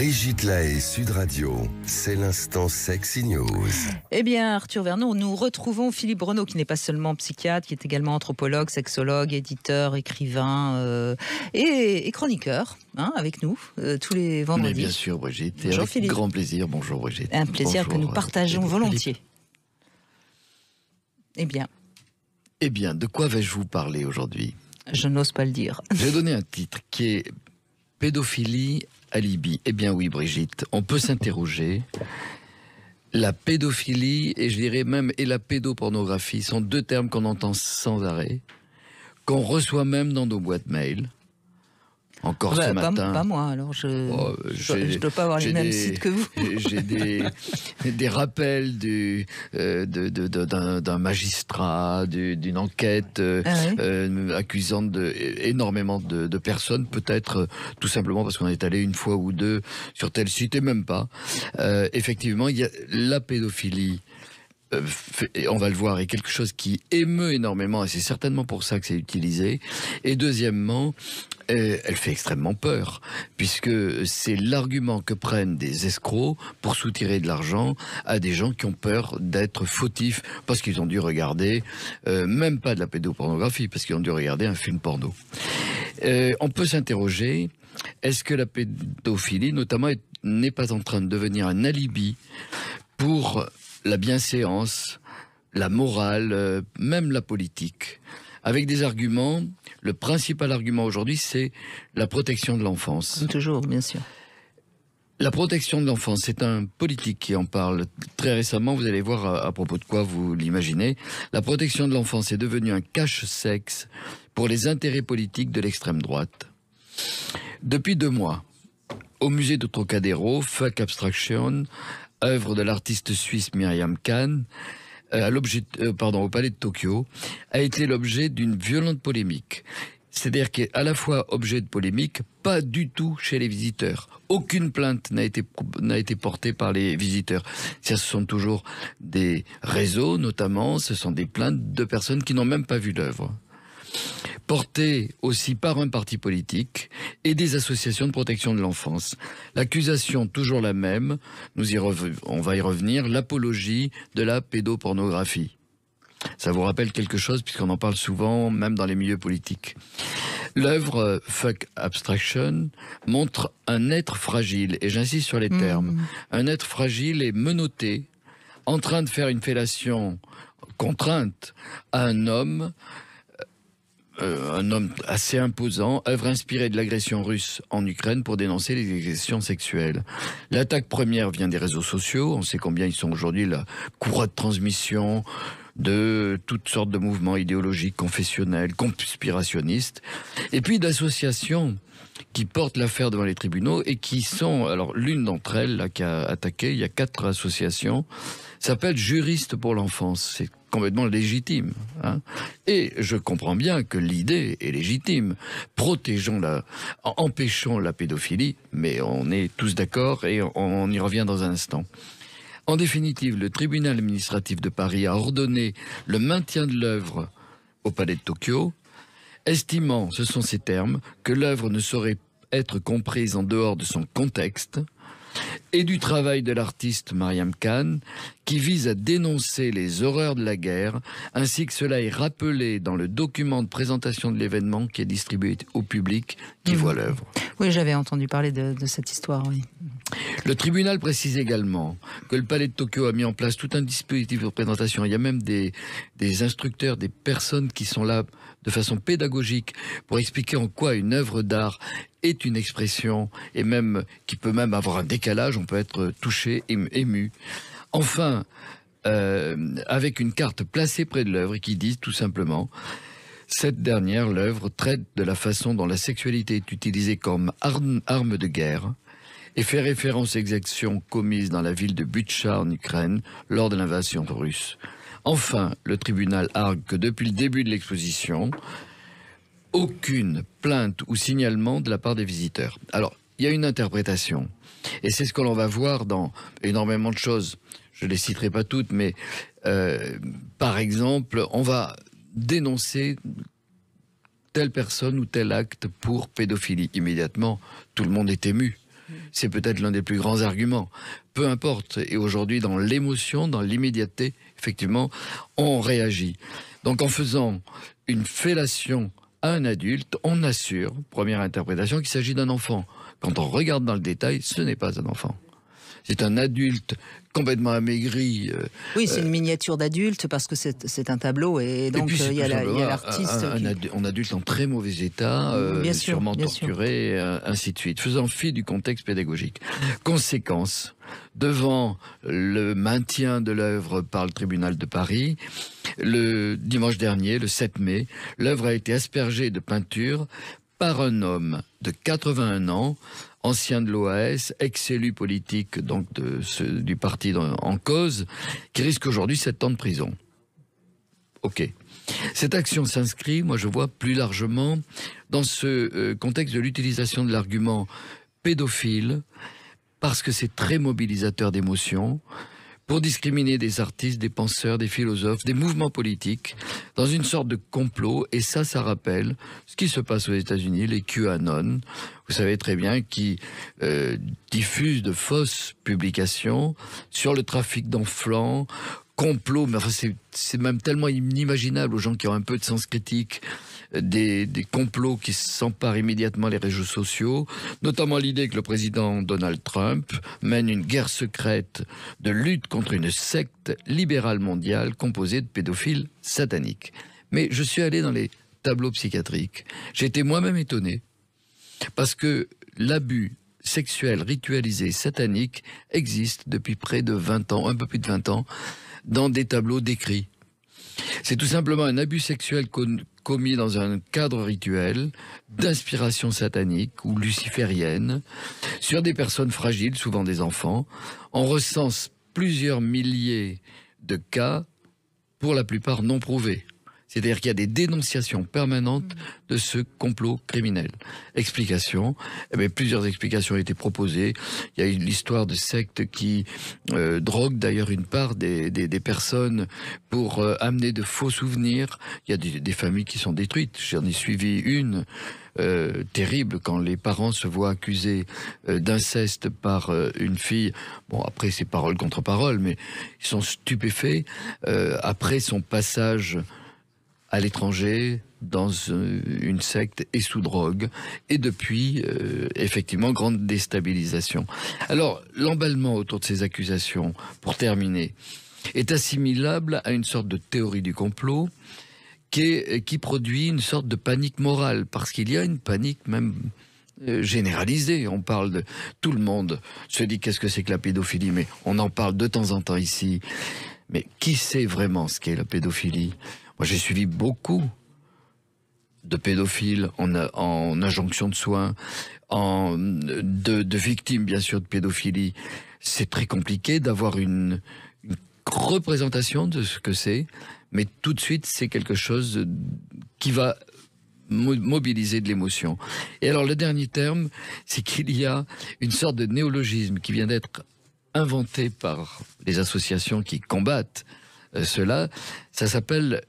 Brigitte Lahaie, Sud Radio, c'est l'instant Sexy News. Eh bien, Arthur Vernon, nous retrouvons Philippe Breneau, qui n'est pas seulement psychiatre, qui est également anthropologue, sexologue, éditeur, écrivain et chroniqueur, avec nous tous les vendredis. Mais bien sûr, Brigitte. Bonjour, avec Philippe. Grand plaisir. Bonjour, Brigitte. Un plaisir que nous partageons volontiers. Eh bien, de quoi vais-je vous parler aujourd'hui? Je n'ose pas le dire. J'ai donné un titre qui est Pédophilie alibi. Eh bien oui, Brigitte, on peut s'interroger. La pédophilie, et je dirais même et la pédopornographie, sont deux termes qu'on entend sans arrêt, qu'on reçoit même dans nos boîtes mail. Encore ce matin. Pas moi, alors je ne dois pas avoir les mêmes sites que vous. J'ai des rappels d'un magistrat, d'une enquête accusant énormément de personnes, peut-être tout simplement parce qu'on est allé une fois ou deux sur tel site, et même pas. Effectivement, il y a la pédophilie. On va le voir, est quelque chose qui émeut énormément, et c'est certainement pour ça que c'est utilisé. Et deuxièmement, elle fait extrêmement peur, puisque c'est l'argument que prennent des escrocs pour soutirer de l'argent à des gens qui ont peur d'être fautifs, parce qu'ils ont dû regarder, même pas de la pédopornographie, parce qu'ils ont dû regarder un film porno. On peut s'interroger, est-ce que la pédophilie, notamment, n'est pas en train de devenir un alibi pour la bienséance, la morale, même la politique, avec des arguments. Le principal argument aujourd'hui, c'est la protection de l'enfance. Toujours, bien sûr. La protection de l'enfance, c'est un politique qui en parle très récemment. Vous allez voir à propos de quoi vous l'imaginez. La protection de l'enfance est devenue un cache-sexe pour les intérêts politiques de l'extrême droite. Depuis 2 mois, au musée de Trocadéro, Fuck Abstraction, œuvre de l'artiste suisse Myriam Khan, au palais de Tokyo, a été l'objet d'une violente polémique. C'est-à-dire qu'elle est à la fois objet de polémique, pas du tout chez les visiteurs. Aucune plainte n'a été portée par les visiteurs. Ce sont toujours des réseaux, notamment, ce sont des plaintes de personnes qui n'ont même pas vu l'œuvre. Portée aussi par un parti politique et des associations de protection de l'enfance. L'accusation, toujours la même, on va y revenir, l'apologie de la pédopornographie. Ça vous rappelle quelque chose, puisqu'on en parle souvent, même dans les milieux politiques. L'œuvre Fuck Abstraction montre un être fragile, et j'insiste sur les termes, un être fragile et menotté, en train de faire une fellation contrainte à un homme assez imposant, œuvre inspirée de l'agression russe en Ukraine pour dénoncer les agressions sexuelles. L'attaque première vient des réseaux sociaux. On sait combien ils sont aujourd'hui la courroie de transmission de toutes sortes de mouvements idéologiques, confessionnels, conspirationnistes, et puis d'associations qui portent l'affaire devant les tribunaux et qui sont, alors l'une d'entre elles là, qui a attaqué, il y a 4 associations, s'appelle Juristes pour l'enfance. C'est complètement légitime. Et je comprends bien que l'idée est légitime. Empêchons la pédophilie, mais on est tous d'accord et on y revient dans un instant. En définitive, le tribunal administratif de Paris a ordonné le maintien de l'œuvre au palais de Tokyo, estimant, ce sont ces termes, que l'œuvre ne saurait être comprise en dehors de son contexte, et du travail de l'artiste Myriam Khan, qui vise à dénoncer les horreurs de la guerre, ainsi que cela est rappelé dans le document de présentation de l'événement qui est distribué au public qui voit l'œuvre. Oui, j'avais entendu parler de cette histoire, oui. Le tribunal précise également que le palais de Tokyo a mis en place tout un dispositif de présentation. Il y a même des instructeurs, des personnes qui sont là de façon pédagogique pour expliquer en quoi une œuvre d'art est une expression et même qui peut même avoir un décalage, on peut être touché, ému. Enfin, avec une carte placée près de l'œuvre et qui dit tout simplement: cette dernière, l'œuvre, traite de la façon dont la sexualité est utilisée comme arme de guerre et fait référence aux exactions commises dans la ville de Butcha en Ukraine lors de l'invasion russe. Enfin, le tribunal argue que depuis le début de l'exposition, aucune plainte ou signalement de la part des visiteurs. Alors, il y a une interprétation, et c'est ce que l'on va voir dans énormément de choses. Je ne les citerai pas toutes, mais par exemple, on va dénoncer telle personne ou tel acte pour pédophilie. Immédiatement, tout le monde est ému. c'est peut-être l'un des plus grands arguments. Peu importe. Et aujourd'hui, dans l'émotion, dans l'immédiateté, effectivement, on réagit. Donc en faisant une fellation à un adulte, on assure, première interprétation, qu'il s'agit d'un enfant. Quand on regarde dans le détail, ce n'est pas un enfant. C'est un adulte complètement amaigri. Oui, c'est une miniature d'adulte parce que c'est un tableau et donc il y a l'artiste. Un adulte en très mauvais état, sûrement torturé, ainsi de suite, faisant fi du contexte pédagogique. Conséquence, devant le maintien de l'œuvre par le tribunal de Paris, le dimanche dernier, le 7 mai, l'œuvre a été aspergée de peinture par un homme de 81 ans, ancien de l'OAS, ex-élu politique donc du parti en cause, qui risque aujourd'hui 7 ans de prison. Ok. Cette action s'inscrit, moi je vois plus largement, dans ce contexte de l'utilisation de l'argument pédophile, parce que c'est très mobilisateur d'émotions, pour discriminer des artistes, des penseurs, des philosophes, des mouvements politiques, dans une sorte de complot. Et ça rappelle ce qui se passe aux États-Unis, les QAnon, vous savez très bien, qui diffusent de fausses publications sur le trafic d'enfants, complot, mais enfin c'est même tellement inimaginable aux gens qui ont un peu de sens critique, des complots qui s'emparent immédiatement les réseaux sociaux, notamment l'idée que le président Donald Trump mène une guerre secrète de lutte contre une secte libérale mondiale composée de pédophiles sataniques. Mais je suis allé dans les tableaux psychiatriques, j'ai été moi-même étonné, parce que l'abus sexuel ritualisé satanique existe depuis près de 20 ans, un peu plus de 20 ans, dans des tableaux décrits. C'est tout simplement un abus sexuel commis dans un cadre rituel d'inspiration satanique ou luciférienne sur des personnes fragiles, souvent des enfants. On recense plusieurs milliers de cas, pour la plupart non prouvés. C'est-à-dire qu'il y a des dénonciations permanentes de ce complot criminel. Explication, plusieurs explications ont été proposées. Il y a eu l'histoire de sectes qui droguent d'ailleurs une part des personnes pour amener de faux souvenirs. Il y a des familles qui sont détruites. J'en ai suivi une terrible quand les parents se voient accusés d'inceste par une fille. Bon, après c'est parole contre parole, mais ils sont stupéfaits. Après son passage à l'étranger, dans une secte et sous drogue. Et depuis, effectivement, grande déstabilisation. Alors, l'emballement autour de ces accusations, pour terminer, est assimilable à une sorte de théorie du complot qui produit une sorte de panique morale, parce qu'il y a une panique même généralisée. On parle de... Tout le monde se dit qu'est-ce que c'est que la pédophilie, mais on en parle de temps en temps ici. Mais qui sait vraiment ce qu'est la pédophilie ? Moi, j'ai suivi beaucoup de pédophiles en injonction de soins, de victimes, bien sûr, de pédophilie. C'est très compliqué d'avoir une représentation de ce que c'est, mais tout de suite, c'est quelque chose qui va mobiliser de l'émotion. Et alors, le dernier terme, c'est qu'il y a une sorte de néologisme qui vient d'être inventé par les associations qui combattent cela. Ça s'appelle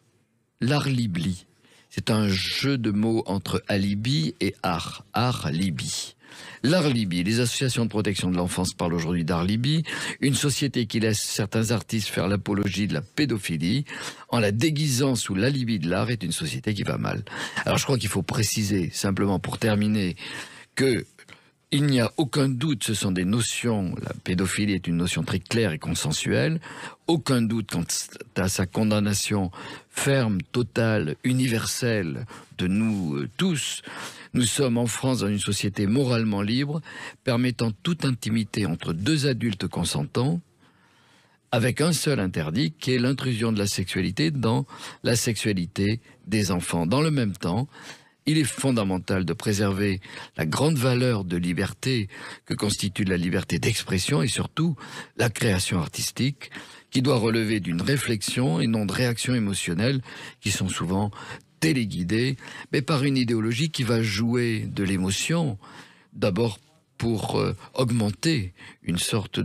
l'arlibli. C'est un jeu de mots entre alibi et arlibi. L'arlibi, les associations de protection de l'enfance parlent aujourd'hui d'arlibi, une société qui laisse certains artistes faire l'apologie de la pédophilie en la déguisant sous l'alibi de l'art est une société qui va mal. Alors je crois qu'il faut préciser, simplement pour terminer, que il n'y a aucun doute, ce sont des notions, la pédophilie est une notion très claire et consensuelle, aucun doute quant à sa condamnation ferme, totale, universelle de nous tous. Nous sommes en France dans une société moralement libre, permettant toute intimité entre deux adultes consentants, avec un seul interdit, qui est l'intrusion de la sexualité dans la sexualité des enfants. Dans le même temps, il est fondamental de préserver la grande valeur de liberté que constitue la liberté d'expression et surtout la création artistique qui doit relever d'une réflexion et non de réactions émotionnelles qui sont souvent téléguidées, mais par une idéologie qui va jouer de l'émotion, d'abord pour augmenter une sorte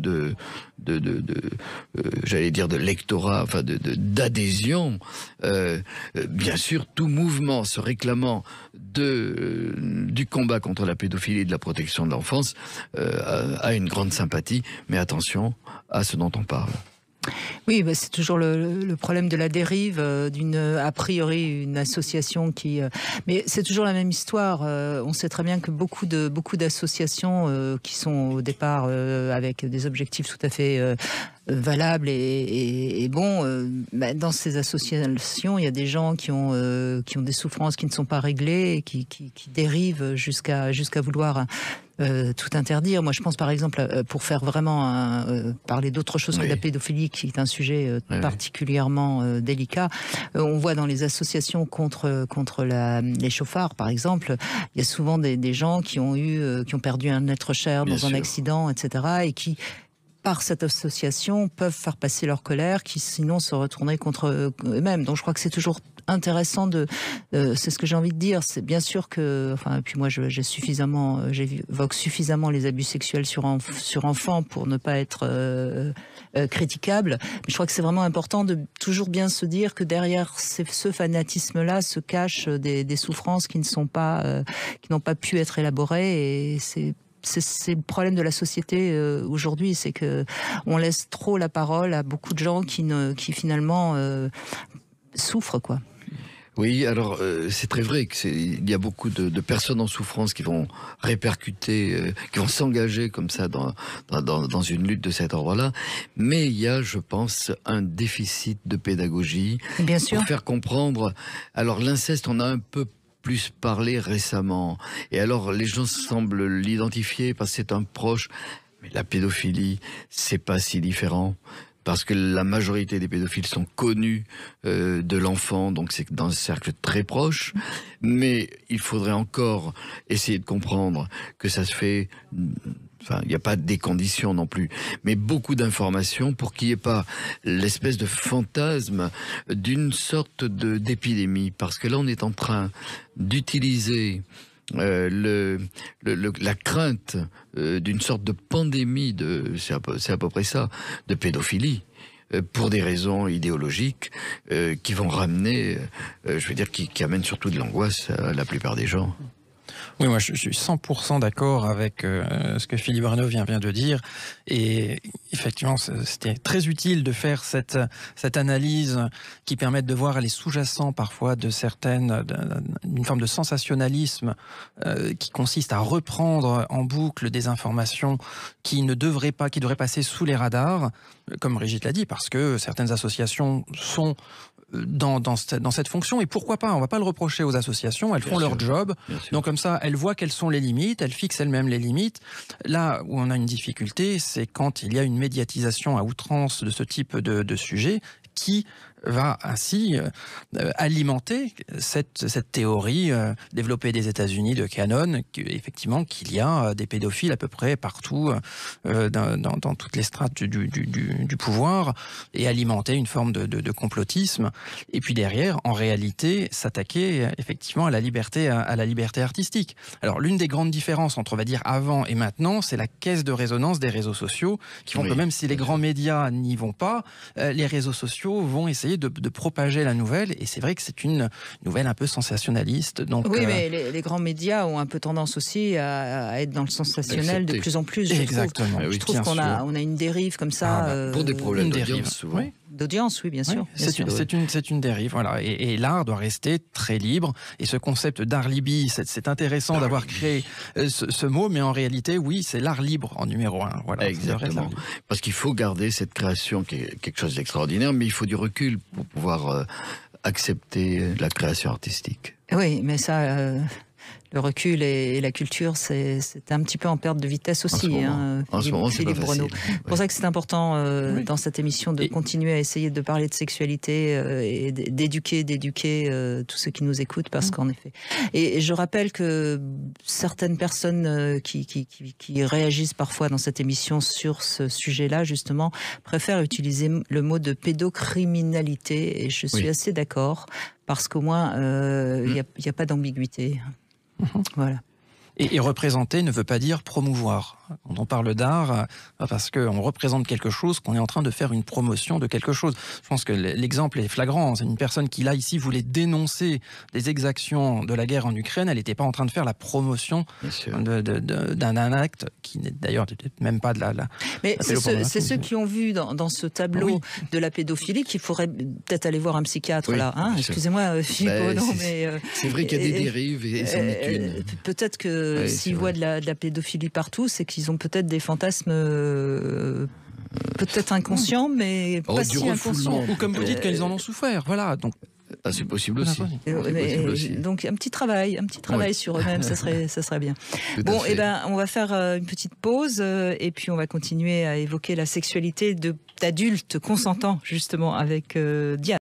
j'allais dire de lectorat, enfin d'adhésion. Bien sûr, tout mouvement se réclamant du combat contre la pédophilie et de la protection de l'enfance a une grande sympathie, mais attention à ce dont on parle. Oui, bah c'est toujours le problème de la dérive a priori une association qui... mais c'est toujours la même histoire. On sait très bien que beaucoup d'associations qui sont au départ avec des objectifs tout à fait valables et bons, bah dans ces associations, il y a des gens qui ont des souffrances qui ne sont pas réglées et qui dérivent jusqu'à vouloir... tout interdire. Moi, je pense par exemple, pour faire vraiment parler d'autre chose que de la pédophilie, qui est un sujet particulièrement délicat, on voit dans les associations contre les chauffards, par exemple, il y a souvent des gens qui ont perdu un être cher dans un accident, etc., et qui par cette association peuvent faire passer leur colère qui sinon se retournerait contre eux-mêmes. Donc je crois que c'est toujours intéressant c'est ce que j'ai envie de dire. C'est bien sûr que, enfin, et puis moi j'évoque suffisamment les abus sexuels sur enfants pour ne pas être critiquable. Mais je crois que c'est vraiment important de toujours bien se dire que derrière ce fanatisme-là se cachent des souffrances qui n'ont pas pu être élaborées, et c'est le problème de la société aujourd'hui, c'est que on laisse trop la parole à beaucoup de gens qui finalement souffrent, quoi. Oui, alors c'est très vrai qu'il y a beaucoup de personnes en souffrance qui vont répercuter, qui vont s'engager comme ça dans une lutte de cet ordre-là. Mais il y a, je pense, un déficit de pédagogie. Bien sûr. Pour faire comprendre. Alors l'inceste, on a un peu plus parlé récemment. Et alors les gens semblent l'identifier parce que c'est un proche. Mais la pédophilie, c'est pas si différent. Parce que la majorité des pédophiles sont connus de l'enfant, donc c'est dans un cercle très proche. Mais il faudrait encore essayer de comprendre que ça se fait... Enfin, il n'y a pas des conditions non plus, mais beaucoup d'informations pour qu'il n'y ait pas l'espèce de fantasme d'une sorte d'épidémie. Parce que là, on est en train d'utiliser... la crainte d'une sorte de pandémie c'est à peu près ça, de pédophilie, pour des raisons idéologiques qui vont ramener, je veux dire, qui amènent surtout de l'angoisse à la plupart des gens. Oui, moi je suis 100% d'accord avec ce que Philippe Bruno vient de dire, et effectivement c'était très utile de faire cette analyse qui permette de voir les sous-jacents parfois d'une forme de sensationnalisme qui consiste à reprendre en boucle des informations qui devraient passer sous les radars, comme Brigitte l'a dit, parce que certaines associations sont dans cette fonction, et pourquoi pas, on va pas le reprocher aux associations, elles font leur job, donc comme ça elles voient quelles sont les limites, elles fixent elles-mêmes les limites. Là où on a une difficulté, c'est quand il y a une médiatisation à outrance de ce type de sujet qui va ainsi alimenter cette théorie développée des États-Unis de Canon, effectivement qu'il y a des pédophiles à peu près partout dans toutes les strates du pouvoir, et alimenter une forme de complotisme. Et puis derrière, en réalité, s'attaquer effectivement à la liberté artistique. Alors l'une des grandes différences entre, on va dire, avant et maintenant, c'est la caisse de résonance des réseaux sociaux qui font que même si les grands médias n'y vont pas, les réseaux sociaux vont essayer de propager la nouvelle, et c'est vrai que c'est une nouvelle un peu sensationnaliste. Donc, oui, mais les grands médias ont un peu tendance aussi à être dans le sensationnel de plus en plus. Exactement. Je trouve qu'on a une dérive comme ça. Pour des problèmes d'audience, souvent. Oui. D'audience, oui, bien sûr. C'est une dérive, voilà. Et l'art doit rester très libre. Et ce concept d'art libi, c'est intéressant d'avoir créé ce mot, mais en réalité, oui, c'est l'art libre en numéro 1. Voilà, exactement. Parce qu'il faut garder cette création qui est quelque chose d'extraordinaire, mais il faut du recul pour pouvoir accepter la création artistique. Oui, mais ça... Le recul et la culture, c'est un petit peu en perte de vitesse aussi, Philippe Bruno. C'est pour ça que c'est important dans cette émission de continuer à essayer de parler de sexualité et d'éduquer tous ceux qui nous écoutent, parce qu'en effet. Et je rappelle que certaines personnes qui réagissent parfois dans cette émission sur ce sujet-là, justement, préfèrent utiliser le mot de pédocriminalité, et je suis assez d'accord, parce qu'au moins, il n'y a pas d'ambiguïté. Voilà. Et représenter ne veut pas dire promouvoir. Quand on parle d'art, parce qu'on représente quelque chose, qu'on est en train de faire une promotion de quelque chose. Je pense que l'exemple est flagrant. C'est une personne qui, là, ici, voulait dénoncer les exactions de la guerre en Ukraine. Elle n'était pas en train de faire la promotion d'un acte qui n'est d'ailleurs même pas de la Mais c'est ceux qui ont vu dans ce tableau de la pédophilie qu'il faudrait peut-être aller voir un psychiatre, là. Hein, excusez-moi, Philippe Renaud, mais... c'est vrai qu'il y a des dérives et c'en est une. Peut-être que s'ils voient de la pédophilie partout, c'est qu'ils ont peut-être des fantasmes peut-être inconscients, mais pas si inconscients. Ou comme vous dites, qu'ils en ont souffert. Voilà, donc... c'est possible aussi. Donc un petit travail sur eux-mêmes, ça serait bien. Bon, on va faire une petite pause et puis on va continuer à évoquer la sexualité d'adultes consentants justement avec Diane.